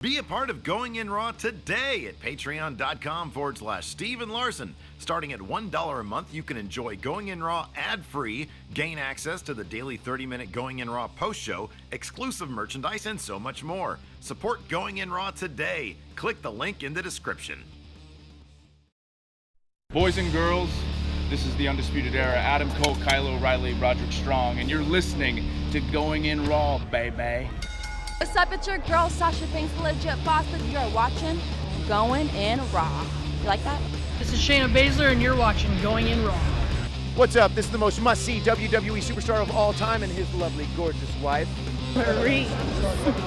Be a part of Going In Raw today at patreon.com/Steven Larson. Starting at $1 a month, you can enjoy Going In Raw ad-free, gain access to the daily 30-minute Going In Raw post show, exclusive merchandise, and so much more. Support Going In Raw today. Click the link in the description. Boys and girls, this is the Undisputed Era. Adam Cole, Kyle O'Reilly, Roderick Strong, and you're listening to Going In Raw, baby. What's up, it's your girl Sasha Banks, the legit boss, and you're watching Going In Raw. You like that? This is Shayna Baszler, and you're watching Going In Raw. What's up? This is the most must-see WWE superstar of all time and his lovely, gorgeous wife, Marie.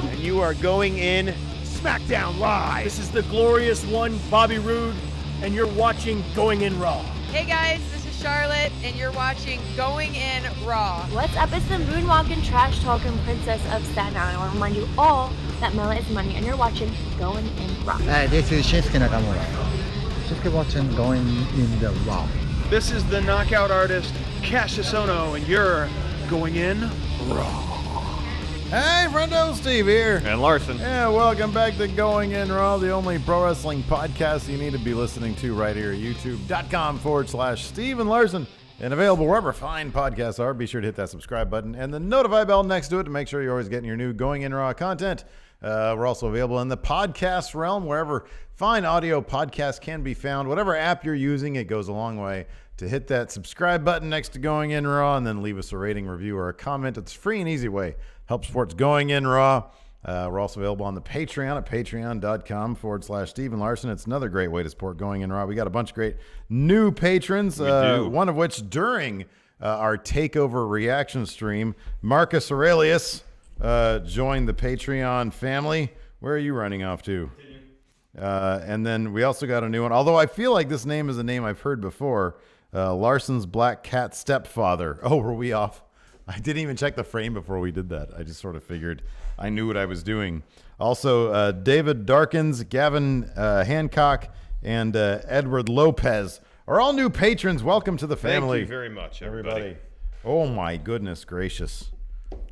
And you are going in SmackDown Live. This is the glorious one, Bobby Roode, and you're watching Going In Raw. Hey guys, this is Charlotte, and you're watching Going In Raw. What's up? It's the moonwalking, trash talking princess of Staten Island. I want to remind you all that Mela is money, and you're watching Going In Raw. Hi, this is Shinsuke Nakamura. Shinsuke watching Going In the Raw. This is the knockout artist, Cassius Ohno, and you're Going In Raw. Hey, friendo, Steve here. And Larson. Yeah, welcome back to Going In Raw, the only pro wrestling podcast you need to be listening to right here at youtube.com/Steven Larson. And available wherever fine podcasts are. Be sure to hit that subscribe button and the notify bell next to it to make sure you're always getting your new Going In Raw content. We're also available in the podcast realm, wherever fine audio podcasts can be found. Whatever app you're using, it goes a long way to hit that subscribe button next to Going In Raw and then leave us a rating, review, or a comment. It's a free and easy way. Help supports Going In Raw. We're also available on the Patreon at patreon.com/Steven Larson. It's another great way to support Going In Raw. We got a bunch of great new patrons, one of which during our Takeover reaction stream, Marcus Aurelius joined the Patreon family. Where are you running off to? And then we also got a new one, although I feel like this name is a name I've heard before, Larson's Black Cat Stepfather. Oh, were we off? I didn't even check the frame before we did that. I just sort of figured I knew what I was doing. Also, David Darkins, Gavin Hancock, and Edward Lopez are all new patrons. Welcome to the family. Thank you very much, everybody. Oh, my goodness gracious.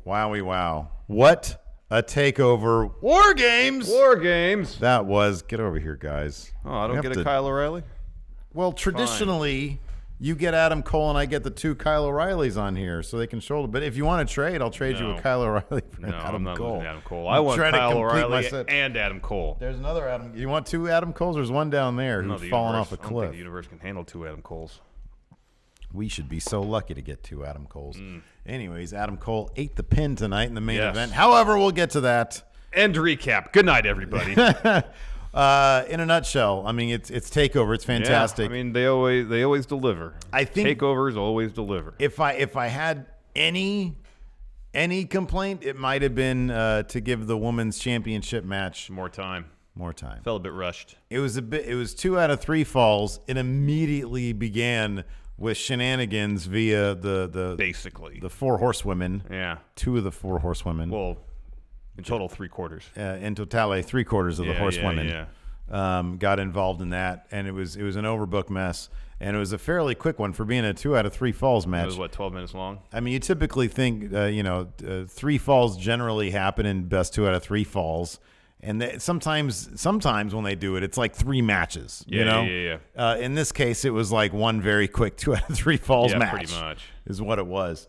Wowie wow. What a takeover. War Games! War Games! That was. Get over here, guys. Oh, I don't get a Kyle O'Reilly? Well, traditionally, you get Adam Cole and I get the two Kyle O'Reillys on here so they can shoulder. But if you want to trade, I'll trade you a Kyle O'Reilly for Adam I'm not Cole. Adam Cole. I want Kyle O'Reilly and Adam Cole. There's another Adam. You want two Adam Coles? There's one down there who's fallen off a cliff. I don't think the universe can handle two Adam Coles. We should be so lucky to get two Adam Coles. Anyways, Adam Cole ate the pin tonight in the main event. However, we'll get to that. End recap. Good night, everybody. In a nutshell, I mean, it's Takeover. It's fantastic. Yeah, I mean, they always deliver. I think Takeovers always deliver. If I had any complaint, it might have been to give the women's championship match more time. Felt a bit rushed. It was 2 out of 3 falls. It immediately began with shenanigans via basically the 4 horsewomen. Yeah, 2 of the 4 horsewomen. Well, in total 3/4. In totale, 3/4 of the horsewomen. Yeah. Got involved in that, and it was an overbooked mess, and it was a fairly quick one for being a 2 out of 3 falls match. It was 12 minutes long. I mean, you typically think 3 falls generally happen in best 2 out of 3 falls, and sometimes when they do it, it's like 3 matches. Yeah. In this case, it was like one very quick 2 out of 3 falls match. Pretty much is what it was.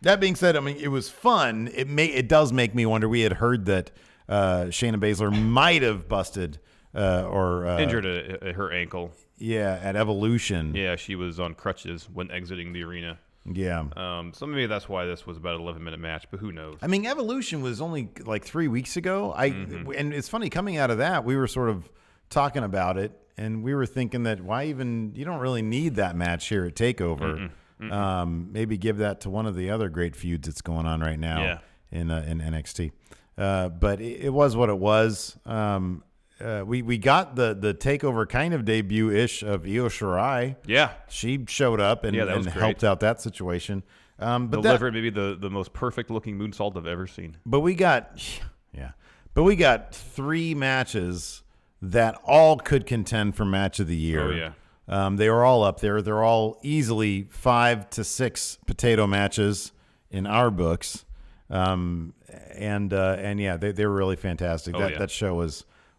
That being said, I mean, it was fun. It does make me wonder. We had heard that Shayna Baszler might have busted or injured her ankle. Yeah, at Evolution. Yeah, she was on crutches when exiting the arena. Yeah. So maybe that's why this was about an 11-minute match, but who knows? I mean, Evolution was only like 3 weeks ago. And it's funny, coming out of that, we were sort of talking about it, and we were thinking that you don't really need that match here at Takeover. Maybe give that to one of the other great feuds that's going on right now in NXT. But it was what it was. We got the Takeover kind of debut-ish of Io Shirai. Yeah. She showed up and helped out that situation. But delivered maybe the most perfect-looking moonsault I've ever seen. But we got 3 matches that all could contend for Match of the Year. Oh, yeah. They were all up there. They're all easily 5 to 6 potato matches in our books. And yeah, they were really fantastic. That show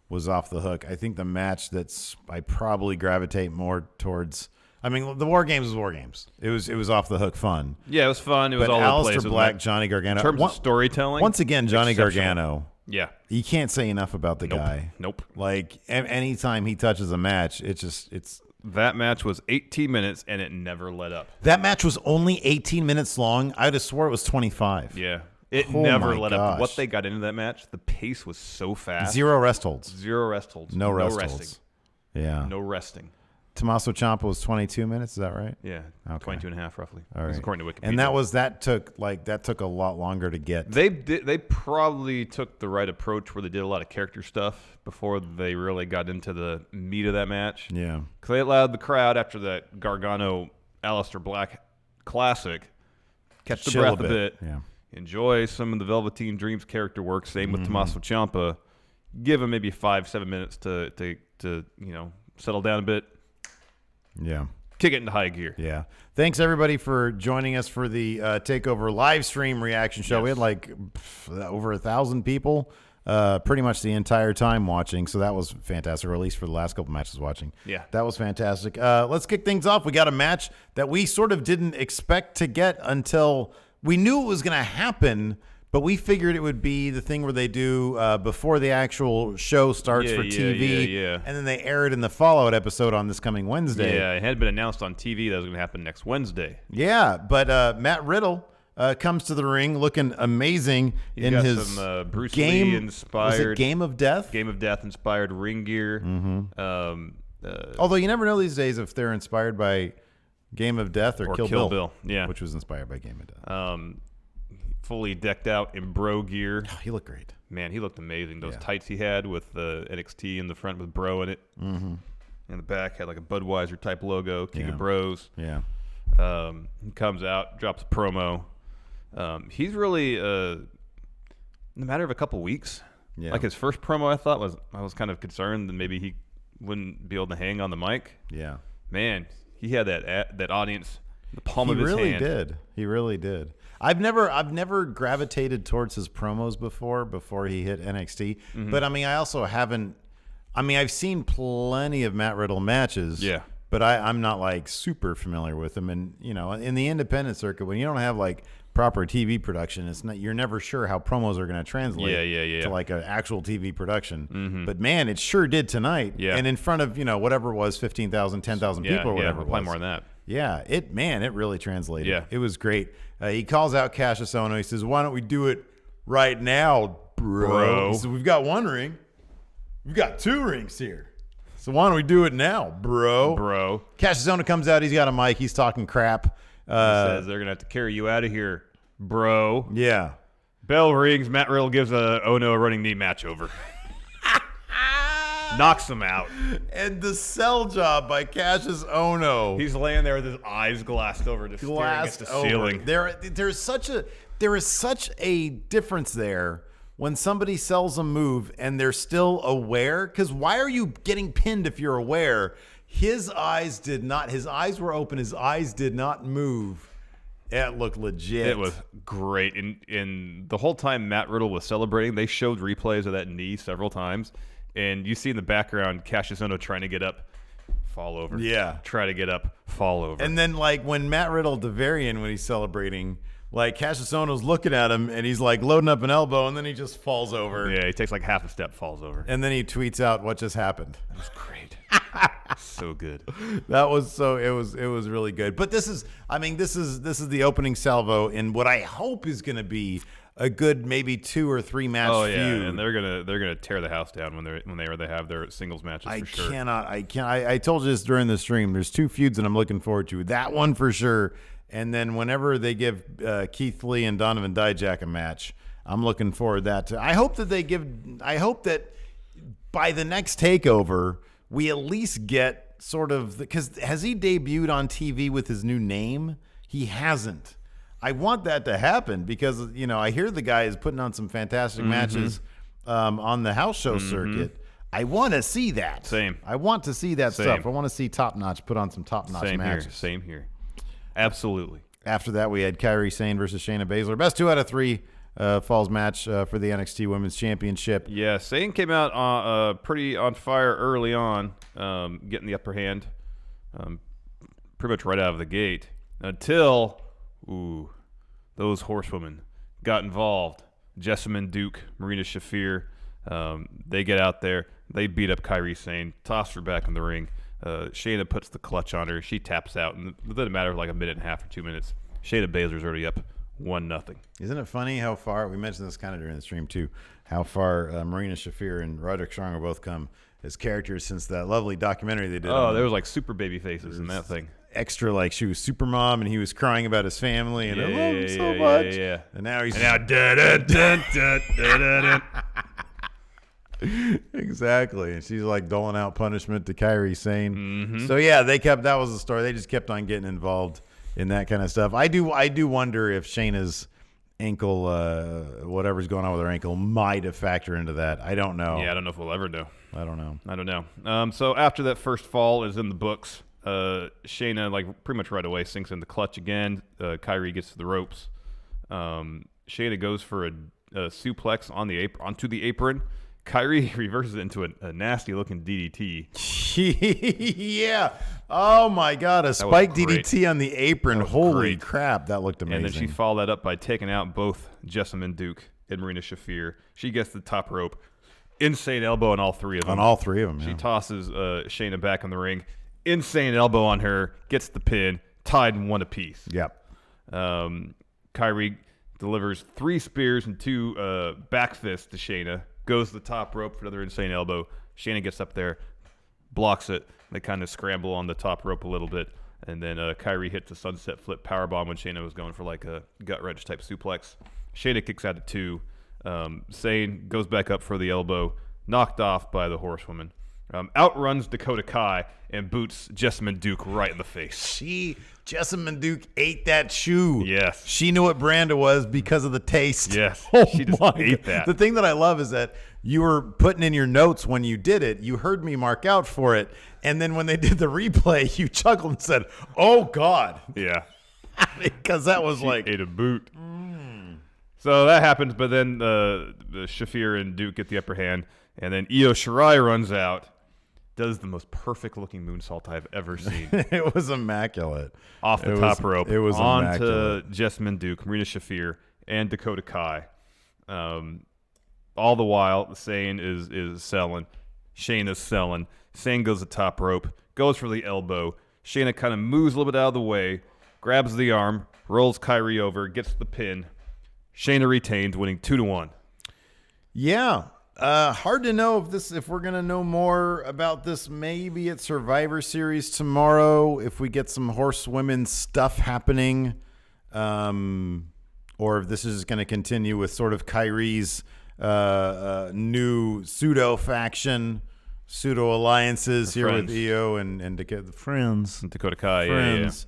was off the hook. I think the match I probably gravitate more towards. I mean, the War Games was War Games. It was off the hook fun. Yeah, it was fun. It was all over the place. Aleister Black, Johnny Gargano. In terms of storytelling, once again, Johnny Gargano. Yeah, you can't say enough about the guy. Nope. Like anytime he touches a match, it's. That match was 18 minutes and it never let up. That match was only 18 minutes long. I'd have swore it was 25. Yeah. It never let up. What they got into that match, the pace was so fast. Zero rest holds. No rest holds. resting. Yeah. No resting. Tommaso Ciampa was 22 minutes. Is that right? Yeah. Okay. 22 and a half roughly. All right. According to Wikipedia. And that took a lot longer to get. They probably took the right approach where they did a lot of character stuff before they really got into the meat of that match. Yeah. Because they allowed the crowd after that Gargano Aleister Black classic catch the breath a bit. Yeah. Enjoy some of the Velveteen Dreams character work. Same with Tommaso Ciampa. Give him maybe 5-7 minutes to settle down a bit. Yeah. Kick it into high gear. Yeah. Thanks, everybody, for joining us for the Takeover live stream reaction show. Yes. We had over 1,000 people pretty much the entire time watching, so that was fantastic, or at least for the last couple matches watching. Yeah. That was fantastic. Let's kick things off. We got a match that we sort of didn't expect to get until we knew it was going to happen, but we figured it would be the thing where they do before the actual show starts for TV, and then they air it in the Fallout episode on this coming Wednesday. Yeah, it had been announced on TV that was going to happen next Wednesday. Yeah, but Matt Riddle comes to the ring looking amazing in got his some Bruce game. Lee inspired. Was it Game of Death? Game of Death inspired ring gear. Although you never know these days if they're inspired by Game of Death or Kill Bill. Yeah, which was inspired by Game of Death. Fully decked out in bro gear. Oh, he looked great. Man, he looked amazing. Those tights he had with the NXT in the front with bro in it. Mm-hmm. In the back had like a Budweiser type logo, King of Bros. Yeah. He comes out, drops a promo. He's really, in a matter of a couple weeks, like his first promo, I was kind of concerned that maybe he wouldn't be able to hang on the mic. Yeah. Man, he had that audience in the palm of his hand. He really did. I've never gravitated towards his promos before he hit NXT. Mm-hmm. But I mean, I also haven't. I mean, I've seen plenty of Matt Riddle matches. Yeah. But I'm not like super familiar with him. And in the independent circuit, when you don't have like proper TV production, you're never sure how promos are going to translate to like an actual TV production. Mm-hmm. But man, it sure did tonight. Yeah. And in front of whatever it was, 15,000, 10,000 people or whatever. Probably more than that. Yeah, it really translated. Yeah. It was great. He calls out Cassius Ohno. He says, "Why don't we do it right now, bro?" He says, "We've got one ring. We've got two rings here. So why don't we do it now, bro?" Cassius Ohno comes out. He's got a mic. He's talking crap. He says they're gonna have to carry you out of here, bro. Yeah. Bell rings. Matt Riddle gives Ohno a running knee match over. Knocks him out. And the sell job by Cassius Ohno. He's laying there with his eyes glassed over, just staring at the ceiling. There is such a difference there when somebody sells a move and they're still aware. Because why are you getting pinned if you're aware? His eyes did not. His eyes were open. His eyes did not move. It looked legit. It was great. In the whole time Matt Riddle was celebrating, they showed replays of that knee several times. And you see in the background Cassius Ohno trying to get up, fall over. Yeah. Try to get up, fall over. And then, like, when Matt Riddle at the very end, when he's celebrating, like, Cassius Ohno's looking at him, and he's, like, loading up an elbow, and then he just falls over. Yeah, he takes, like, half a step, falls over. And then he tweets out what just happened. That was great. So good. That was it was really good. But this is the opening salvo in what I hope is going to be a good maybe 2 or 3 match feud. And they're gonna tear the house down when they have their singles matches. For sure. I told you this during the stream. There's 2 feuds that I'm looking forward to. That one for sure, and then whenever they give Keith Lee and Donovan Dijak a match, I'm looking forward to that too. I hope that by the next Takeover we at least get sort of because has he debuted on TV with his new name? He hasn't. I want that to happen because, I hear the guy is putting on some fantastic matches on the house show circuit. I want to see that. Same. I want to see that stuff. I want to see Top Notch put on some top-notch matches. Same here. Absolutely. After that, we had Kairi Sane versus Shayna Baszler. Best 2 out of 3 falls match for the NXT Women's Championship. Yeah, Sane came out pretty on fire early on, getting the upper hand, pretty much right out of the gate, until those horsewomen got involved. Jessamine Duke, Marina Shafir, they get out there. They beat up Kairi Sane, toss her back in the ring. Shayna puts the clutch on her. She taps out, and within a matter of like a minute and a half or 2 minutes, Shayna Baszler's already up 1-0. Isn't it funny how far, we mentioned this kind of during the stream too, how far Marina Shafir and Roderick Strong have both come as characters since that lovely documentary they did. Oh, there was like super baby faces in that thing. Extra, like she was super mom and he was crying about his family and I love him so much. Yeah. And now he's exactly, and she's like doling out punishment to Kairi Sane. Mm-hmm. So yeah, that was the story. They just kept on getting involved in that kind of stuff. I do wonder if Shayna's ankle, whatever's going on with her ankle, might have factored into that. I don't know. Yeah, I don't know if we'll ever know. I don't know. So after that first fall is in the books, Shayna like pretty much right away sinks in the clutch again. Kairi gets to the ropes. Shayna goes for a suplex onto the apron. Kairi reverses it into a nasty-looking DDT. Yeah. Oh, my God. A spike DDT on the apron. Holy crap. That looked amazing. And then she followed that up by taking out both Jessamine Duke and Marina Shafir. She gets the top rope. Insane elbow on all three of them. Yeah. She tosses Shayna back in the ring. Insane elbow on her. Gets the pin. Tied in one apiece. Yep. Kairi delivers 3 spears and 2 back fists to Shayna. Goes to the top rope for another insane elbow. Shayna gets up there, blocks it. They kind of scramble on the top rope a little bit. And then Kairi hits a sunset flip powerbomb when Shayna was going for like a gut wrench type suplex. Shayna kicks out at 2. Sane goes back up for the elbow, knocked off by the horsewoman. Outruns Dakota Kai and boots Jessamine Duke right in the face. Jessamine Duke ate that shoe. Yes. She knew what brand it was because of the taste. Yes. Oh, she just ate that. The thing that I love is that you were putting in your notes when you did it. You heard me mark out for it. And then when they did the replay, you chuckled and said, oh, God. Yeah. Because that was she like. ate a boot. So that happens, but then the Shafir and Duke get the upper hand. And then Io Shirai runs out. Does the most perfect-looking moonsault I've ever seen. It was immaculate. Off the top rope. It was immaculate. Onto Jessamine Duke, Marina Shafir, and Dakota Kai. All the while, Sane is selling. Shayna's selling. Sane goes the top rope, goes for the elbow. Shayna kind of moves a little bit out of the way, grabs the arm, rolls Kairi over, gets the pin. Shayna retains, winning 2-1. Yeah. Hard to know if we're gonna know more about this. Maybe at Survivor Series tomorrow, if we get some horsewomen stuff happening, or if this is going to continue with sort of Kairi's new pseudo faction, pseudo alliances here with Io and the friends, Dakota Kai, friends.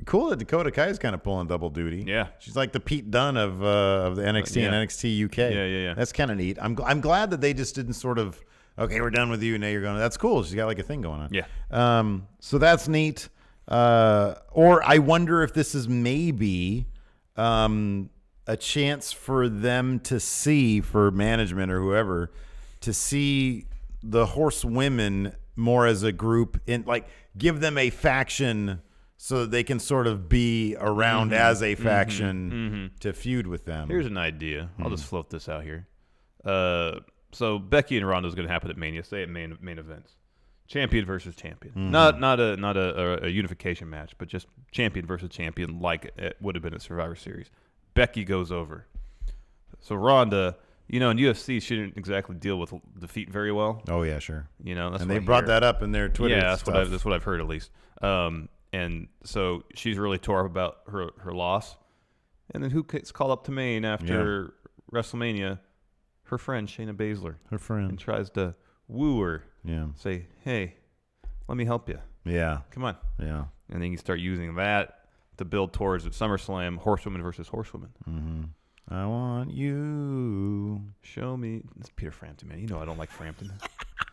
Cool that Dakota Kai is kind of pulling double duty. Yeah, she's like the Pete Dunne of the NXT and NXT UK. Yeah. That's kind of neat. I'm glad that they just didn't sort of, okay, we're done with you. Now you're going. That's cool. She's got like a thing going on. Yeah. So that's neat. Or I wonder if this is maybe a chance for them to see, for management or whoever, to see the horsewomen more as a group, and like give them a faction so that they can sort of be around as a faction to feud with them. Here's an idea. I'll just float this out here. So Becky and Ronda is going to happen at Mania. Say at main events, champion versus champion. Not a unification match, but just champion versus champion, like it would have been at Survivor Series. Becky goes over. So Ronda, in UFC, she didn't exactly deal with defeat very well. Oh yeah, sure. That's and they brought that up in their Twitter. Yeah, that's what I've heard at least. And so she's really tore up about her loss. And then who gets called up to Maine after WrestleMania? Her friend Shayna Baszler. Her friend. And tries to woo her. Yeah. Say, hey, let me help you. Yeah. Come on. Yeah. And then you start using that to build towards at SummerSlam, horsewoman versus horsewoman. I want you. Show me. It's Peter Frampton, man. I don't like Frampton.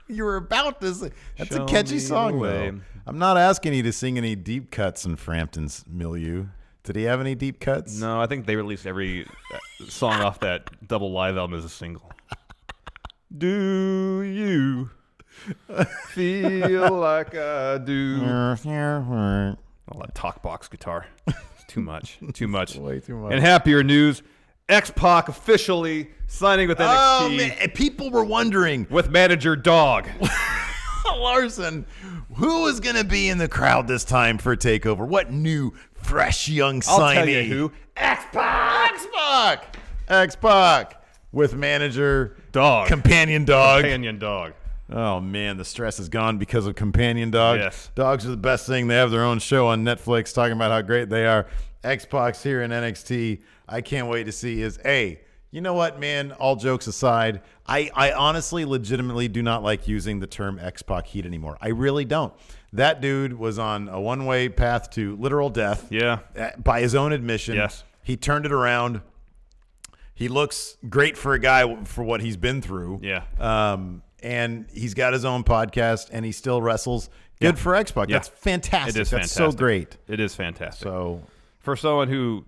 You were about to say. That's Show a catchy me song, the way. though. I'm not asking you to sing any deep cuts in Frampton's milieu. Did he have any deep cuts? No, I think they released every song off that double live album as a single. Do you feel like I do? All that talk box guitar. It's too much. Too much. Way too much. And happier news. X-Pac officially signing with NXT. Oh, man. People were wondering. With manager Dog. Larson, who is going to be in the crowd this time for TakeOver? What new, fresh, young signee? I'll tell you who. X-Pac! X-Pac! X-Pac with manager Dog. Companion Dog. Companion Dog. Oh, man, the stress is gone because of Companion Dog. Yes. Dogs are the best thing. They have their own show on Netflix talking about how great they are. X-Pac's here in NXT. I can't wait to see his... Hey, you know what, man? All jokes aside, I honestly, legitimately do not like using the term X-Pac heat anymore. I really don't. That dude was on a one-way path to literal death. Yeah. By his own admission. Yes. He turned it around. He looks great for a guy for what he's been through. Yeah. And he's got his own podcast, and he still wrestles. Good for X-Pac. Yeah. That's fantastic. It is That's fantastic. so great. It is fantastic. So, for someone who,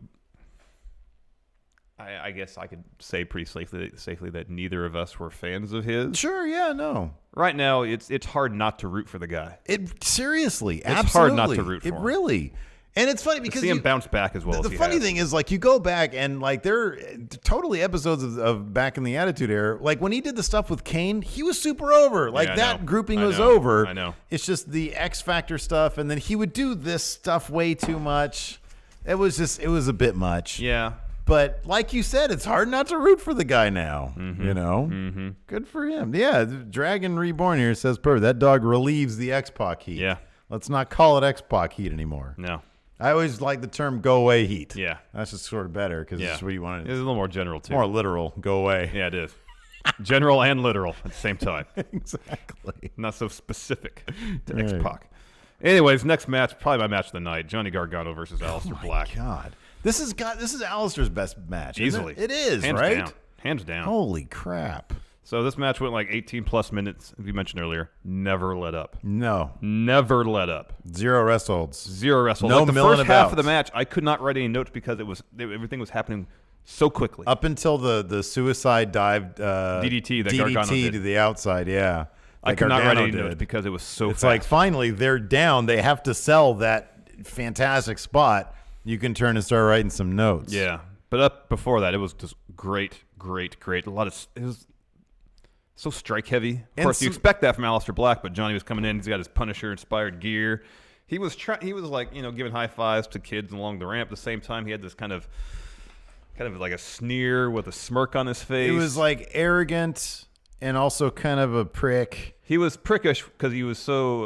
I guess I could say pretty safely that neither of us were fans of his. Sure, yeah, no. Right now, it's hard not to root for the guy. It seriously, It's absolutely. hard not to root for him. It really. And it's funny because to see him bounce back as well. The funny thing is, like, you go back and like there are totally episodes of back in the Attitude Era. Like when he did the stuff with Kane, he was super over. Like that grouping was over. I know. It's just the X Factor stuff, and then he would do this stuff way too much. It was a bit much. Yeah. But like you said, it's hard not to root for the guy now. You know, good for him. Yeah, Dragon Reborn here says, "Per that dog relieves the X-Pac heat." Yeah. Let's not call it X-Pac heat anymore. No. I always like the term "go away heat." Yeah. That's just sort of better because it's what you want to. It's a little more general too. More literal. Go away. Yeah, it is. General and literal at the same time. Exactly. Not so specific to X-Pac. Anyways, next match, probably my match of the night: Johnny Gargano versus Aleister Black. God, this is Aleister's best match. Easily, it is hands right. Down. Hands down. Holy crap! So this match went like 18 plus minutes. As you mentioned earlier, never let up. No, never let up. Zero rest holds. Zero rest holds. No like the milling first half about. of the match, I could not write any notes because everything was happening so quickly. Up until the suicide dive DDT that Gargano did. to the outside. Yeah, I could not write any notes because it was so It's fast. like finally they're down. They have to sell that fantastic spot. You can turn and start writing some notes. Yeah, but up before that, it was just great. A lot of it was so strike heavy. Of And course, you expect that from Aleister Black, but Johnny was coming in. He's got his Punisher inspired gear. He was like giving high fives to kids along the ramp. At the same time, he had this kind of like a sneer with a smirk on his face. It was like arrogant and also kind of a prick. He was prickish because he was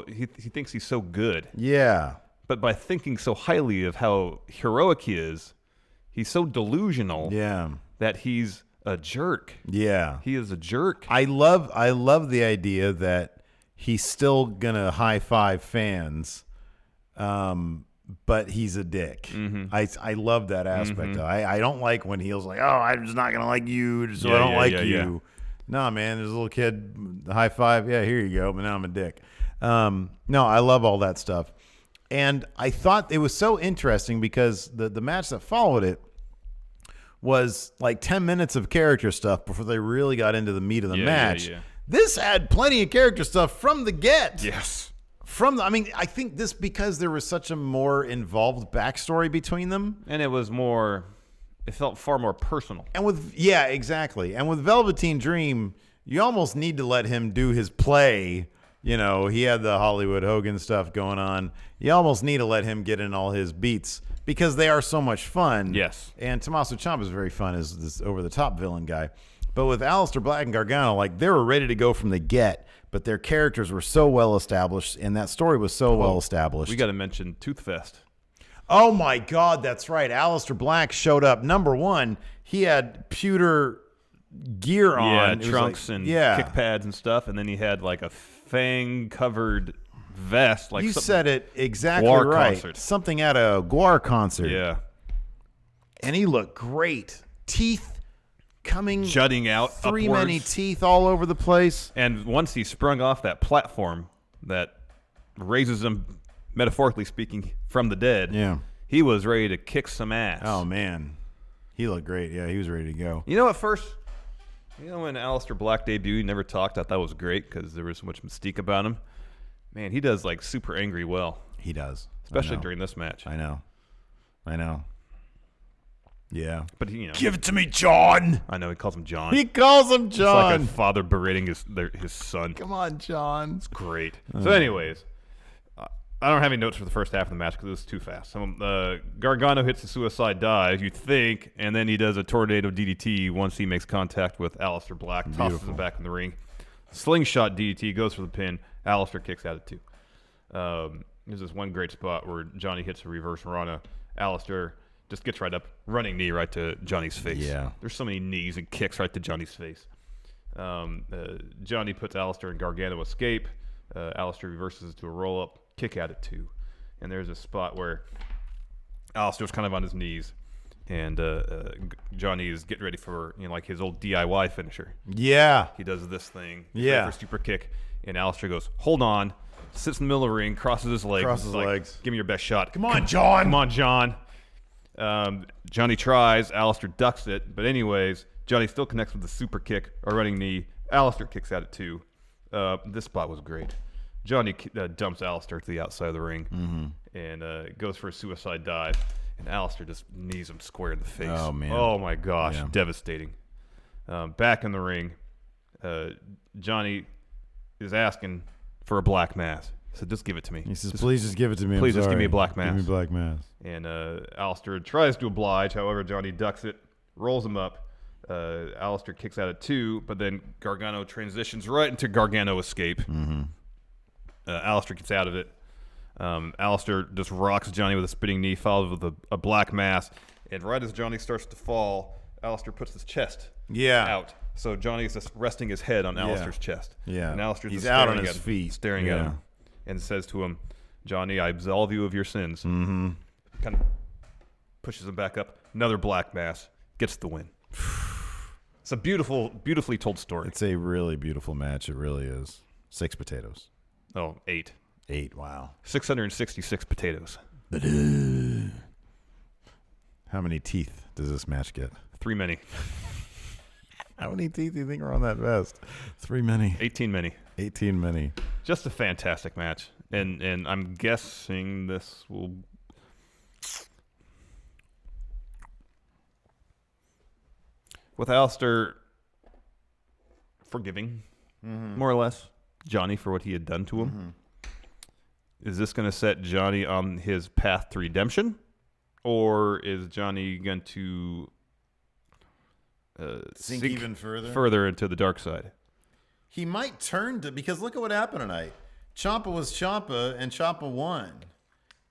he thinks he's so good. Yeah. But by thinking so highly of how heroic he is, he's so delusional. Yeah. That he's a jerk. Yeah. He is a jerk. I love the idea that he's still gonna high five fans, but he's a dick. I love that aspect. I don't like when heels like, oh, I'm just not gonna like you, so I don't like you. Yeah. No, man, there's a little kid, high five, yeah, here you go, but now I'm a dick. No, I love all that stuff. And I thought it was so interesting because the match that followed it was like 10 minutes of character stuff before they really got into the meat of the match. Yeah. This had plenty of character stuff from the get. Yes. I think this because there was such a more involved backstory between them. And it felt far more personal. And exactly. And with Velveteen Dream, you almost need to let him do his play. You know, he had the Hollywood Hogan stuff going on. You almost need to let him get in all his beats because they are so much fun. Yes. And Tommaso Ciampa is very fun as this over-the-top villain guy. But with Aleister Black and Gargano, like, they were ready to go from the get, but their characters were so well established, and that story was so well established. We got to mention Toothfest. Oh, my God, that's right. Aleister Black showed up. Number one, he had pewter gear on. Yeah, trunks and kick pads and stuff, and then he had, like, a fang-covered vest. Like you said it exactly Guar right. concert. Something at a Guar concert. Yeah. And he looked great. Teeth coming. Jutting out Three upwards. many teeth all over the place. And once he sprung off that platform that raises him, metaphorically speaking, from the dead, he was ready to kick some ass. Oh, man. He looked great. Yeah, he was ready to go. You know, at first, when Aleister Black debuted, he never talked. I thought it was great because there was so much mystique about him. Man, he does, like, super angry well. He does. Especially during this match. I know. Yeah. But, you know. Give it to me, John. I know, he calls him John. He calls him John. It's like a father berating his son. Come on, John. It's great. So anyways, I don't have any notes for the first half of the match because it was too fast. Gargano hits the suicide dive, you think, and then he does a tornado DDT once he makes contact with Aleister Black, tosses him back in the ring. Slingshot DDT, goes for the pin. Aleister kicks out at 2. There's this one great spot where Johnny hits a reverse Rana. Aleister just gets right up, running knee right to Johnny's face. Yeah. There's so many knees and kicks right to Johnny's face. Johnny puts Aleister in Gargano escape. Aleister reverses to a roll-up, kick out at 2. And there's a spot where Aleister's kind of on his knees, and Johnny is getting ready for like his old DIY finisher. Yeah. He does this thing. Yeah. For super kick, and Aleister goes, hold on, sits in the middle of the ring, crosses his legs. legs. Give me your best shot. Come on, John. Come on, John. Johnny tries. Aleister ducks it. But anyways, Johnny still connects with the super kick, a running knee. Aleister kicks out at 2. This spot was great. Johnny dumps Aleister to the outside of the ring and goes for a suicide dive. And Aleister just knees him square in the face. Oh, man. Oh, my gosh. Yeah. Devastating. Back in the ring, Johnny is asking for a black mass. He said, just give it to me. He says, please just give it to me. Please just give me a black mass. Give me black mass. And Aleister tries to oblige. However, Johnny ducks it, rolls him up. Aleister kicks out at 2, but then Gargano transitions right into Gargano escape. Aleister gets out of it. Aleister just rocks Johnny with a spinning knee, followed with a black mass. And right as Johnny starts to fall, Aleister puts his chest out. So Johnny's just resting his head on Aleister's chest. Yeah. And Aleister's He's just out on staring his at him, feet. staring at him, and says to him, Johnny, I absolve you of your sins. Kind of pushes him back up. Another black mass. Gets the win. It's a beautifully told story. It's a really beautiful match. It really is. 6 potatoes. Oh, 8. 8, wow. 666 potatoes. How many teeth does this match get? 3 many. How many teeth do you think are on that vest? 3 many. 18 many. 18 many. Just a fantastic match. And I'm guessing this will... With Aleister forgiving, more or less, Johnny for what he had done to him. Is this going to set Johnny on his path to redemption? Or is Johnny going to Sink even further? Further into the dark side? He might turn to, because look at what happened tonight. Ciampa was Ciampa, and Ciampa won.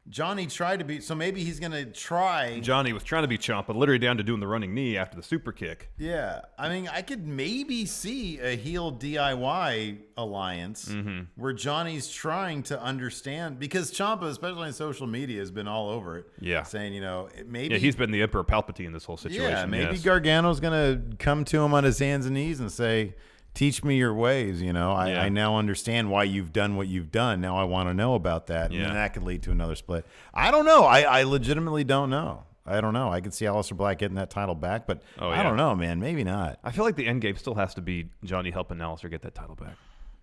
Johnny tried to be, so maybe he's going to try. Johnny was trying to be Ciampa, literally down to doing the running knee after the super kick. Yeah. I mean, I could maybe see a heel DIY alliance where Johnny's trying to understand, because Ciampa, especially on social media, has been all over it. Yeah. Saying, maybe. Yeah, he's been the Emperor Palpatine in this whole situation. Yeah, maybe Gargano's going to come to him on his hands and knees and say, teach me your ways, I now understand why you've done what you've done. Now I want to know about that. And then that could lead to another split. I don't know. I legitimately don't know. I don't know. I could see Aleister Black getting that title back, but I don't know, man. Maybe not. I feel like the end game still has to be Johnny helping Aleister get that title back.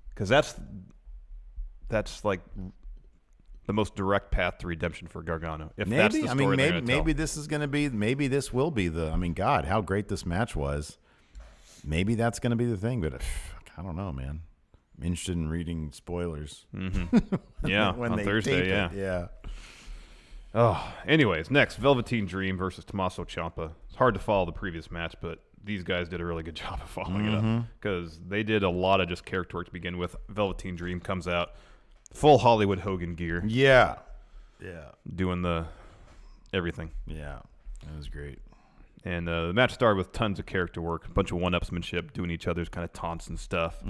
Because that's like the most direct path to redemption for Gargano. If that's the story maybe this is going to be, maybe this will be God, how great this match was. Maybe that's going to be the thing, but I don't know, man. I'm interested in reading spoilers. Yeah, when on they Thursday, tape yeah. Oh, anyways, next, Velveteen Dream versus Tommaso Ciampa. It's hard to follow the previous match, but these guys did a really good job of following it up because they did a lot of just character work to begin with. Velveteen Dream comes out, full Hollywood Hogan gear. Yeah. Doing the everything. Yeah, that was great. And the match started with tons of character work, a bunch of one-upsmanship, doing each other's kind of taunts and stuff.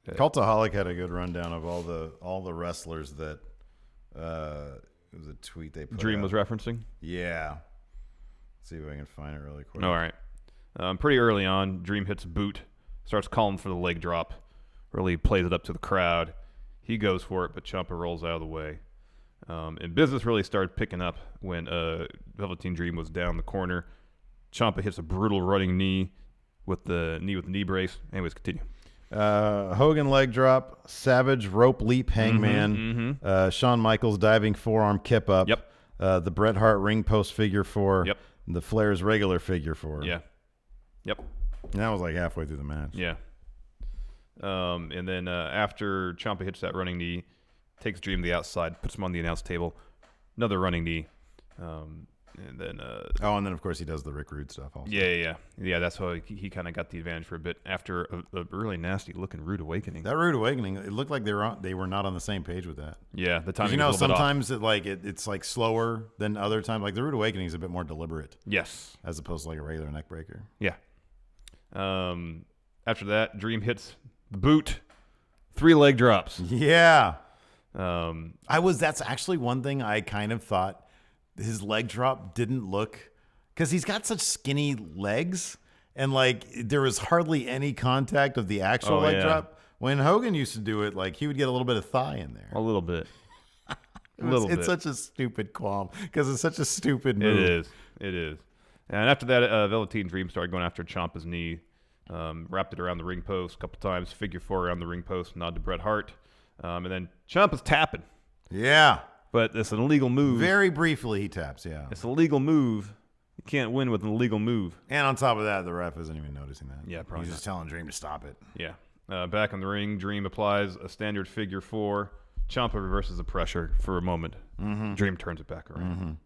Cultaholic had a good rundown of all the wrestlers that it was a tweet they put Dream out. was referencing? Yeah. Let's see if I can find it really quick. All right. Pretty early on, Dream hits a boot, starts calling for the leg drop, really plays it up to the crowd. He goes for it, but Ciampa rolls out of the way. And business really started picking up when Velveteen Dream was down the corner. Ciampa hits a brutal running knee with the knee brace. Anyways, continue. Hogan leg drop, Savage rope leap hangman, Shawn Michaels diving forearm kip up. Yep. The Bret Hart ring post figure 4. Yep. The Flair's regular figure 4. Yeah. Yep. And that was like halfway through the match. Yeah. And then after Ciampa hits that running knee, takes Dream to the outside, puts him on the announce table, another running knee, and then and then of course he does the Rick Rude stuff also. Yeah. That's how he kind of got the advantage for a bit after a really nasty looking Rude Awakening. That Rude Awakening, it looked like they were not on the same page with that. Yeah, the timing. You know, sometimes it's like slower than other times. Like the Rude Awakening is a bit more deliberate. Yes, as opposed to like a regular neck breaker. Yeah. After that, Dream hits the boot, 3 leg drops. Yeah. That's actually one thing I kind of thought his leg drop didn't look, because he's got such skinny legs and like there was hardly any contact of the actual leg drop. When Hogan used to do it, like he would get a little bit of thigh in there. A little bit. It's such a stupid qualm because it's such a stupid move. It is. And after that, Velveteen Dream started going after Ciampa's knee, wrapped it around the ring post a couple times, figure 4 around the ring post, nod to Bret Hart. And then Ciampa's tapping. Yeah. But it's an illegal move. Very briefly he taps, yeah. It's a legal move. You can't win with an illegal move. And on top of that, the ref isn't even noticing that. Yeah, probably He's just telling Dream to stop it. Yeah. Back in the ring, Dream applies a standard figure 4. Ciampa reverses the pressure for a moment. Dream turns it back around.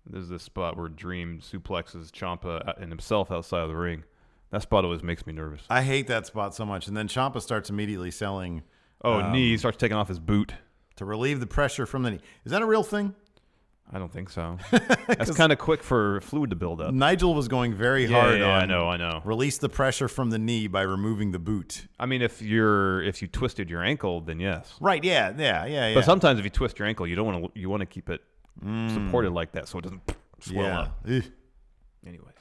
There's this spot where Dream suplexes Ciampa and himself outside of the ring. That spot always makes me nervous. I hate that spot so much. And then Ciampa starts immediately selling... knee. He starts taking off his boot. To relieve the pressure from the knee. Is that a real thing? I don't think so. That's kind of quick for fluid to build up. Nigel was going very hard on... I know. Release the pressure from the knee by removing the boot. I mean, if you twisted your ankle, then yes. Right, yeah. But sometimes if you twist your ankle, you want to keep it supported like that so it doesn't swell up. Anyways.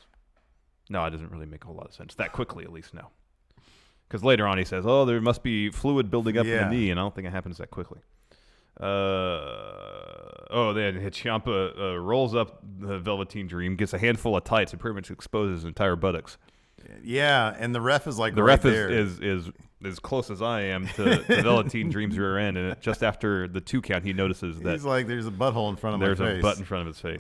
No, it doesn't really make a whole lot of sense. That quickly, at least, no. Because later on he says, there must be fluid building up in the knee, and I don't think it happens that quickly. Then Ciampa rolls up the Velveteen Dream, gets a handful of tights, and pretty much exposes his entire buttocks. Yeah, and the ref is like the right ref there. is as close as I am to Velveteen Dream's rear end, and just after the 2 count, he notices that he's like, there's a butthole in front of my face. There's a butt in front of his face.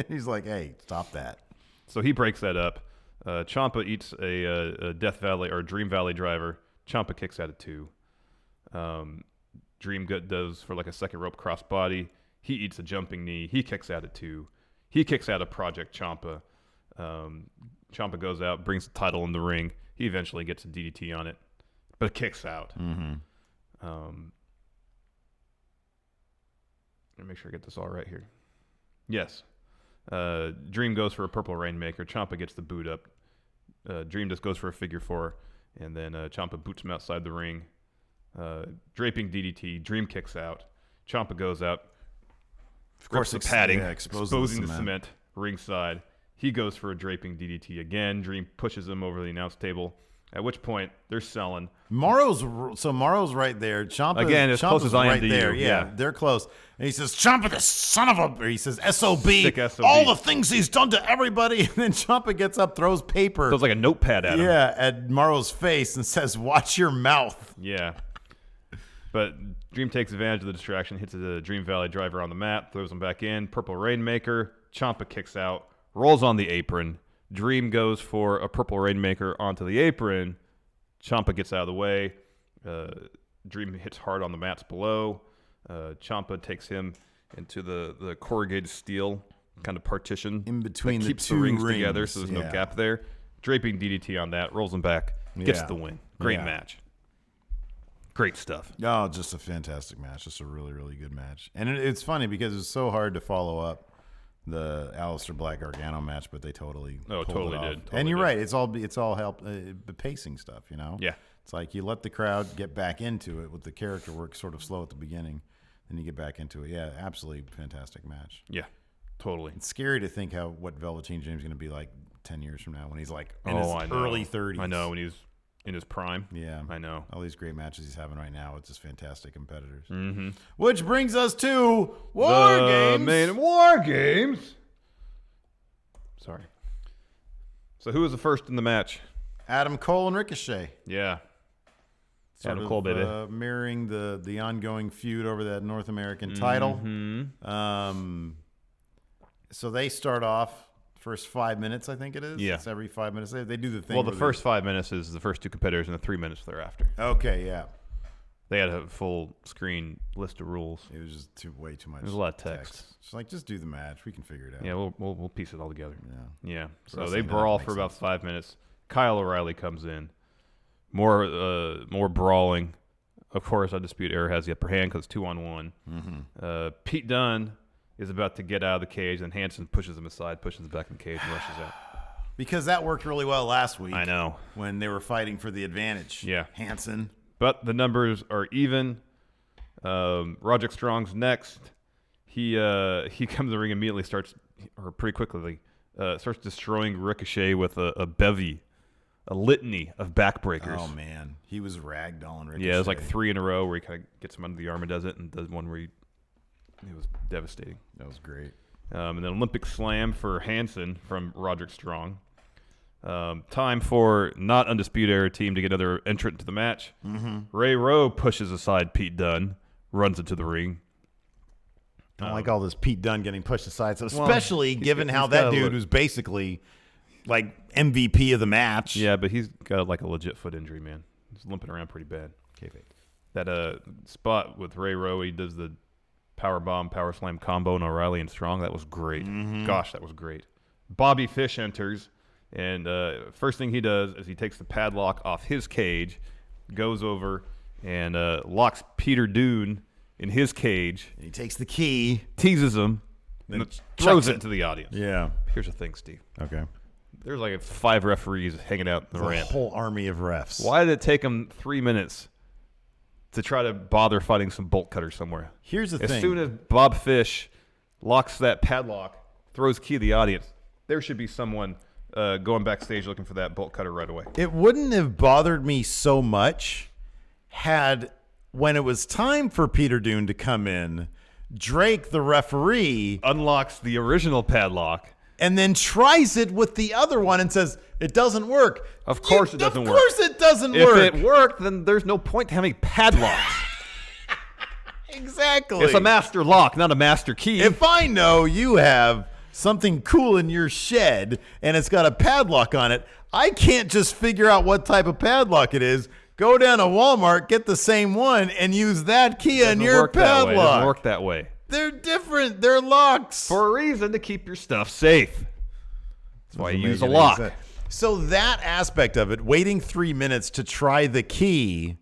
He's like, hey, stop that. So he breaks that up. Ciampa eats a Death Valley or Dream Valley driver. Ciampa kicks out of 2. Dream does for like a second rope crossbody. He eats a jumping knee. He kicks out of 2. He kicks out of Project Ciampa. Ciampa goes out, brings the title in the ring. He eventually gets a DDT on it, but kicks out. Let me make sure I get this all right here. Yes. Dream goes for a Purple Rainmaker. Ciampa gets the boot up. Dream just goes for a figure 4, and then Ciampa boots him outside the ring. Draping DDT. Dream kicks out. Ciampa goes out. Of course, the padding, exposing the cement ringside. He goes for a draping DDT again. Dream pushes him over the announce table. At which point they're selling. Morrow's right there. Ciampa again as close as I am right to there. you. Yeah, they're close. And he says, "Ciampa, the son of a," or he says, "SOB, Sick SOB. all the things he's done to everybody." And then Ciampa gets up, throws paper, throws like a notepad at him. Yeah, at Morrow's face and says, "Watch your mouth." Yeah. But Dream takes advantage of the distraction, hits the Dream Valley driver on the mat, throws him back in. Purple Rainmaker. Ciampa kicks out, rolls on the apron. Dream goes for a Purple Rainmaker onto the apron. Ciampa gets out of the way. Dream hits hard on the mats below. Ciampa takes him into the corrugated steel kind of partition in between that keeps the the two rings rings together, so there's no gap there. Draping DDT on that, rolls him back, gets the win. Great match. Great stuff. Oh, just a fantastic match. Just a really, really good match. And it's funny because it's so hard to follow up the Aleister Black Gargano match, but they totally pulled it off. Did. And you're right. It's all help pacing stuff, you know? Yeah. It's like you let the crowd get back into it with the character work sort of slow at the beginning, then you get back into it. Yeah, absolutely fantastic match. Yeah, totally. It's scary to think what Velveteen Dream's going to be like 10 years from now when he's like in his I know. early 30s. I know, when he's in his prime. Yeah. I know. All these great matches he's having right now with just fantastic competitors. Mm-hmm. Which brings us to War Games. War Games. Sorry. So who was the first in the match? Adam Cole and Ricochet. Yeah. Sort Adam Cole, baby. Mirroring the ongoing feud over that North American title. So they start off first 5 minutes, I think it is. Yeah. It's every 5 minutes. They do the thing. Well, the first 5 minutes is the first two competitors, and the 3 minutes thereafter. Okay, yeah. They had a full screen list of rules. It was just way too much. There's a lot of text. It's like, just do the match. We can figure it out. Yeah, we'll piece it all together. Yeah. So Wrestling, they brawl for about 5 minutes. Kyle O'Reilly comes in. More brawling. Of course, Undisputed Era has the upper hand because it's 2-on-1. Pete Dunne is about to get out of the cage, and Hansen pushes him aside, pushes him back in the cage, and rushes out. Because that worked really well last week. I know. When they were fighting for the advantage. Yeah. Hansen. But the numbers are even. Roderick Strong's next. He comes in the ring immediately, starts destroying Ricochet with a bevy, a litany of backbreakers. Oh, man. He was ragdolling Ricochet. Yeah, it was like 3 in a row where he kind of gets him under the arm and does it, and does one where it was devastating. That was great. And then Olympic Slam for Hansen from Roderick Strong. Time for not Undisputed Era team to get another entrant into the match. Ray Rowe pushes aside Pete Dunne, runs into the ring. I don't like all this Pete Dunne getting pushed aside, so especially given how he's that dude was basically like MVP of the match. Yeah, but he's got like a legit foot injury, man. He's limping around pretty bad. That spot with Ray Rowe, he does the power bomb, power slam combo on O'Reilly and Strong. That was great. Gosh, that was great. Bobby Fish enters, and first thing he does is he takes the padlock off his cage, goes over and locks Peter Dunne in his cage. He takes the key, teases him, and throws it to the audience. Yeah. Here's the thing, Steve. Okay. There's like 5 referees hanging out in the ramp. A whole army of refs. Why did it take them 3 minutes to try to bother fighting some bolt cutters somewhere? Here's the thing. As soon as Bob Fish locks that padlock, throws key to the audience, there should be someone going backstage looking for that bolt cutter right away. It wouldn't have bothered me so much had, when it was time for Peter Dunne to come in, Drake, the referee, unlocks the original padlock and then tries it with the other one and says, it doesn't work. Of course it doesn't work. Of course it doesn't work. If it worked, then there's no point to having padlocks. Exactly. It's a master lock, not a master key. If I know you have something cool in your shed and it's got a padlock on it, I can't just figure out what type of padlock it is. Go down to Walmart, get the same one, and use that key on your padlock. It doesn't work that way. They're different. They're locks. For a reason, to keep your stuff safe. That's why you use a lock. So that aspect of it, waiting 3 minutes to try the key,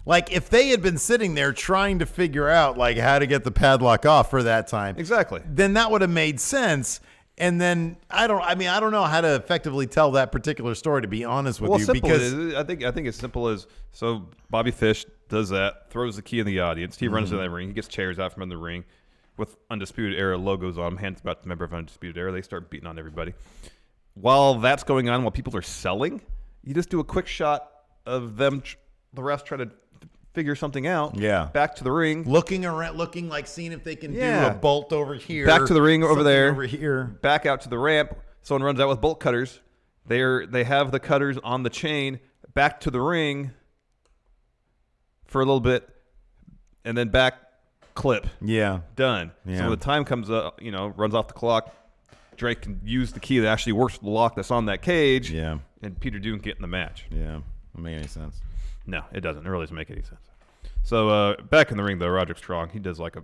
like if they had been sitting there trying to figure out like how to get the padlock off for that time, exactly, then that would have made sense. And then I don't know how to effectively tell that particular story, to be honest with you. Because I think it's simple as, so Bobby Fish does that, throws the key in the audience. He runs to that ring. He gets chairs out from in the ring with Undisputed Era logos on them. Hands about the member of Undisputed Era. They start beating on everybody. While that's going on, while people are selling, you just do a quick shot of them, the refs try to figure something out. Yeah. Back to the ring. Looking around, like seeing if they can do a bolt over here. Back to the ring over there. Over here. Back out to the ramp. Someone runs out with bolt cutters. They have the cutters on the chain. Back to the ring for a little bit, and then back clip. Yeah. Done. Yeah. So when the time comes up, runs off the clock, Drake can use the key that actually works with the lock that's on that cage. Yeah. And Peter Dunne get in the match. Yeah. Doesn't make any sense. No, it doesn't. It really doesn't make any sense. So back in the ring, though, Roderick Strong, he does like a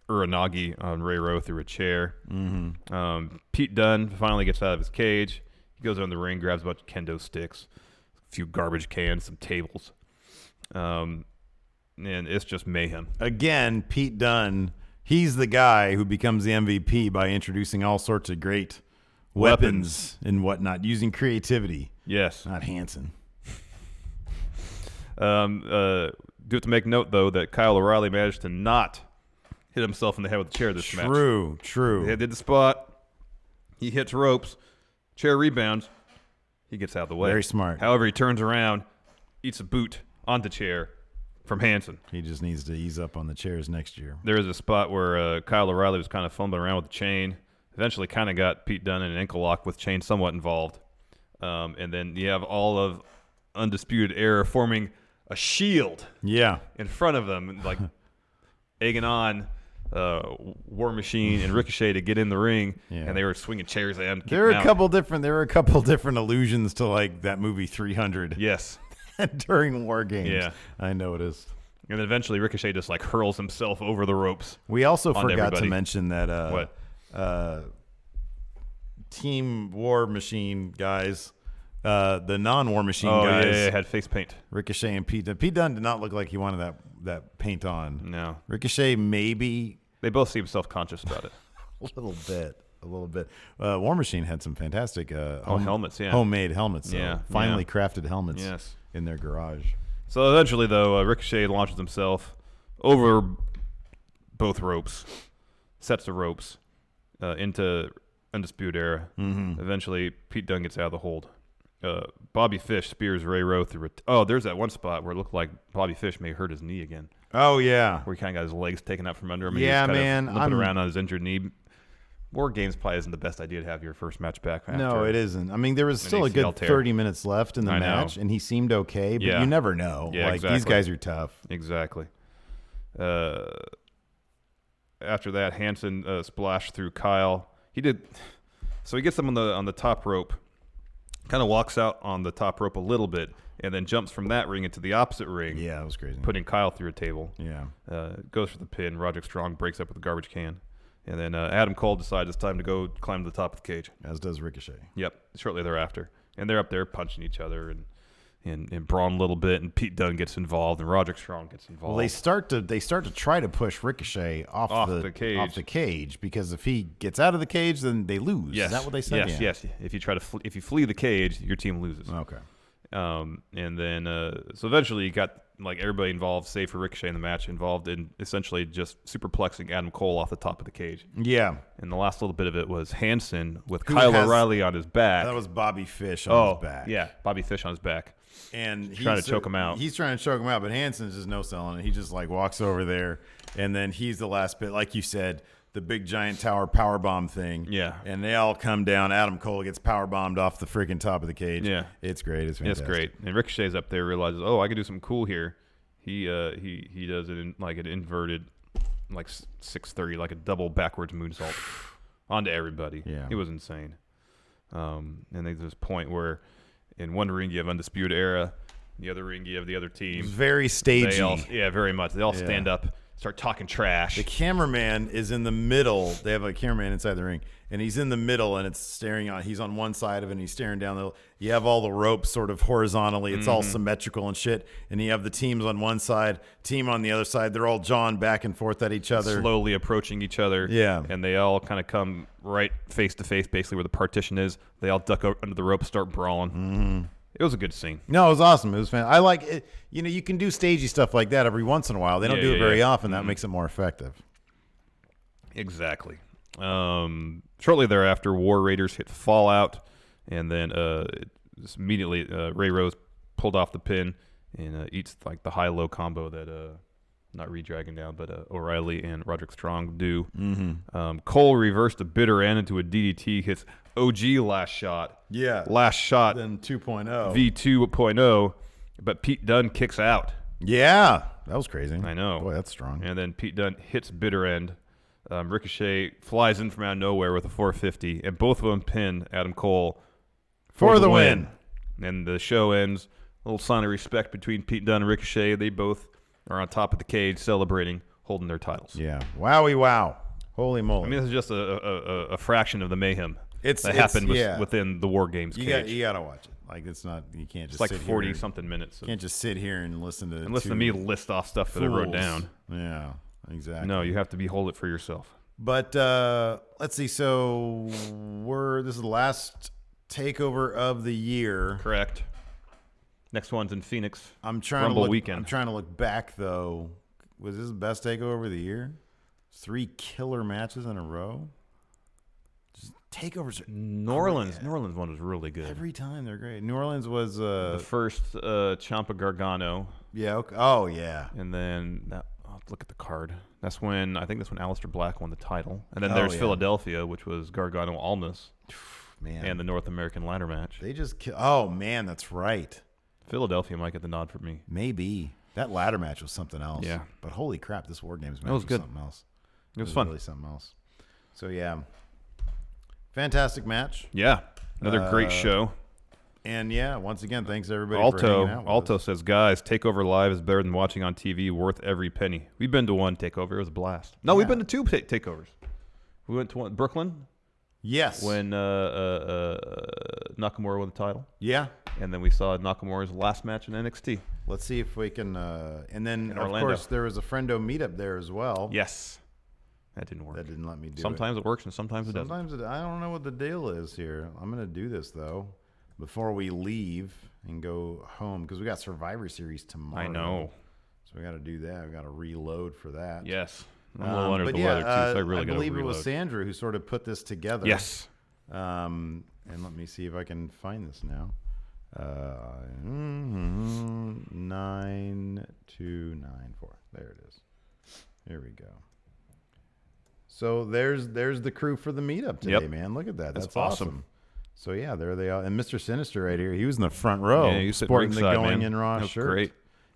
Uranagi on Ray Rowe through a chair. Pete Dunne finally gets out of his cage. He goes around the ring, grabs a bunch of kendo sticks, a few garbage cans, some tables. And it's just mayhem. Again, Pete Dunne, he's the guy who becomes the MVP by introducing all sorts of great weapons and whatnot, using creativity. Yes. Not Hansen. Do have to make note, though, that Kyle O'Reilly managed to not hit himself in the head with the chair this match. True. He did the spot. He hits ropes. Chair rebounds. He gets out of the way. Very smart. However, he turns around, eats a boot on the chair from Hansen. He just needs to ease up on the chairs next year. There is a spot where Kyle O'Reilly was kind of fumbling around with the chain. Eventually kind of got Pete Dunne in an ankle lock with chain somewhat involved. And then you have all of Undisputed Era forming a shield in front of them, like egging on War Machine and Ricochet to get in the ring, and they were swinging chairs at him. There were a couple different allusions to like that movie 300. Yes. During War Games. Yeah. I noticed. And then eventually Ricochet just like hurls himself over the ropes. We also forgot to mention that what? Team War Machine guys, the non-War Machine guys, had face paint. Ricochet and Pete Dunne. Pete Dunne did not look like he wanted that paint on. No. Ricochet maybe. They both seem self-conscious about it. A little bit. War Machine had some fantastic helmets, homemade helmets. Finely crafted helmets in their garage. So eventually, though, Ricochet launches himself over both ropes, sets of ropes, into Undisputed Era. Mm-hmm. Eventually, Pete Dunne gets out of the hold. Bobby Fish spears Ray Rowe through. There's that one spot where it looked like Bobby Fish may hurt his knee again. Oh yeah, where he kind of got his legs taken out from under him. And yeah, he was man, limping around on his injured knee. War Games probably isn't the best idea to have your first match back. No, it isn't. I mean, there was still a good 30 minutes left in the match, and he seemed okay, but you never know. Yeah, like these guys are tough. Exactly. After that, Hansen splashed through Kyle. He did. So he gets him on the top rope, kind of walks out on the top rope a little bit, and then jumps from that ring into the opposite ring. Yeah, that was crazy. Putting Kyle through a table. Yeah. Goes for the pin. Roderick Strong breaks up with a garbage can. And then Adam Cole decides it's time to go climb to the top of the cage. As does Ricochet. Yep, shortly thereafter. And they're up there punching each other and brawling a little bit, and Pete Dunne gets involved, and Roderick Strong gets involved. Well, they start to try to push Ricochet off the cage, because if he gets out of the cage, then they lose. Yes. Is that what they said? Yes. If you if you flee the cage, your team loses. Okay. And then so eventually you got like everybody involved, save for Ricochet in the match, involved in essentially just superplexing Adam Cole off the top of the cage. Yeah. And the last little bit of it was Hansen with Kyle O'Reilly on his back. That was Bobby Fish on his back. Yeah, Bobby Fish on his back. And he's trying to choke him out. He's trying to choke him out, but Hansen's just no selling it. He just like walks over there, and then he's the last bit, like you said, the big giant tower powerbomb thing. Yeah. And they all come down. Adam Cole gets powerbombed off the freaking top of the cage. Yeah. It's great. It's fantastic. It's great. And Ricochet's up there, realizes, I can do something cool here. He does it in like an inverted, like 630, like a double backwards moonsault onto everybody. Yeah. It was insane. And there's this point where in one ring you have Undisputed Era, in the other ring you have the other team. It's very stagey. Very much. They all stand up, start talking trash. The cameraman is in the middle. They have a cameraman inside the ring, and he's in the middle, and it's staring on. He's on one side of it, and he's staring down. You have all the ropes sort of horizontally. It's all symmetrical and shit. And you have the teams on one side, team on the other side. They're all jawing back and forth at each other, slowly approaching each other. Yeah, and they all kind of come right face to face, basically where the partition is. They all duck under the rope, start brawling. Mm-hmm. It was a good scene. No, it was awesome. It was fantastic. I like it. You know, you can do stagey stuff like that every once in a while. They don't do it very often. That makes it more effective. Exactly. Shortly thereafter, War Raiders hit Fallout, and then immediately Ray Rose pulled off the pin and eats like the high-low combo that not Redragon down, but O'Reilly and Roderick Strong do. Mm-hmm. Cole reversed a bitter end into a DDT, hits OG last shot. Yeah. Last shot. Then 2.0. V2.0, but Pete Dunne kicks out. Yeah. That was crazy. I know. Boy, that's strong. And then Pete Dunne hits bitter end. Ricochet flies in from out of nowhere with a 450, and both of them pin Adam Cole for the win. And the show ends. A little sign of respect between Pete Dunne and Ricochet. They both are on top of the cage celebrating, holding their titles. Yeah. Wowie wow. Holy moly. I mean, this is just a fraction of the mayhem that happened within the War Games cage. You got to watch it. Like, it's not, you can't just it's like sit 40-something minutes. You can't just sit here and listen to me list off stuff that I wrote down. Yeah, exactly. No, you have to behold it for yourself. But let's see. So this is the last takeover of the year. Correct. Next one's in Phoenix. Rumble weekend. I'm trying to look back though. Was this the best takeover of the year? 3 killer matches in a row. Just takeovers. New Orleans one was really good. Every time they're great. New Orleans was the first Ciampa Gargano. Yeah. Okay. Oh yeah. And then look at the card. I think that's when Aleister Black won the title. And then there's Philadelphia, which was Gargano Almas. Man. And the North American ladder match. They just oh man, that's right. Philadelphia might get the nod for me. Maybe. That ladder match was something else. Yeah. But holy crap, this War Games match was good. something else. It was fun. Really something else. So yeah. Fantastic match. Yeah. Another great show. And yeah, once again, thanks everybody for hanging out with Alto us. says, guys, Takeover Live is better than watching on TV, worth every penny. We've been to one Takeover. It was a blast. No, we've been to two Takeovers. We went to one, Brooklyn. Yes. When Nakamura won the title. Yeah. And then we saw Nakamura's last match in NXT. Let's see if we can. And then, In of Orlando. course, there was a Friendo meetup there as well. Yes. That didn't work. That didn't let me do Sometimes it works and sometimes it doesn't. Sometimes I don't know what the deal is here. I'm going to do this, though, before we leave and go home, because we got Survivor Series tomorrow. I know. So we got to do that. We got to reload for that. Yes. I'm a little under but the yeah, weather, too, so I really got to believe it was reload. Sandra who sort of put this together. Yes. And let me see if I can find this now. 9294. There it is. Here we go. So there's the crew for the meetup today, man. Look at that. That's awesome. So yeah, there they are. And Mr. Sinister right here, he was in the front row, Yeah, he was sitting sporting the ringside, Going man. in Raw That was shirt. great.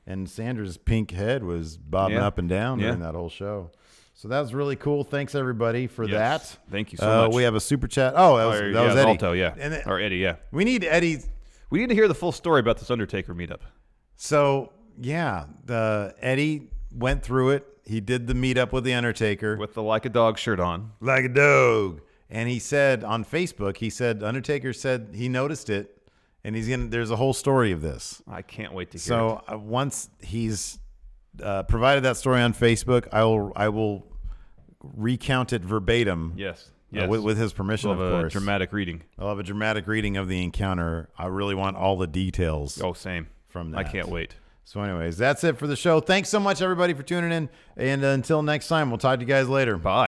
And Sandra's pink head was bobbing up and down during that whole show. So that was really cool. Thanks everybody for that. Thank you so much. We have a super chat. Oh, that was Eddie. Alto, yeah. And or Eddie, yeah. We need Eddie. We need to hear the full story about this Undertaker meetup. So yeah, Eddie went through it. He did the meetup with the Undertaker with the Like a Dog shirt on. Like a dog. And he said on Facebook, Undertaker said he noticed it, and there's a whole story of this. I can't wait to hear it. So once he's provided that story on Facebook, I will recount it verbatim. Yes. With his permission, We'll of have course. a dramatic reading. I'll have a dramatic reading of the encounter. I really want all the details. Oh, same. From that. I can't wait. So anyways, that's it for the show. Thanks so much, everybody, for tuning in. And until next time, we'll talk to you guys later. Bye.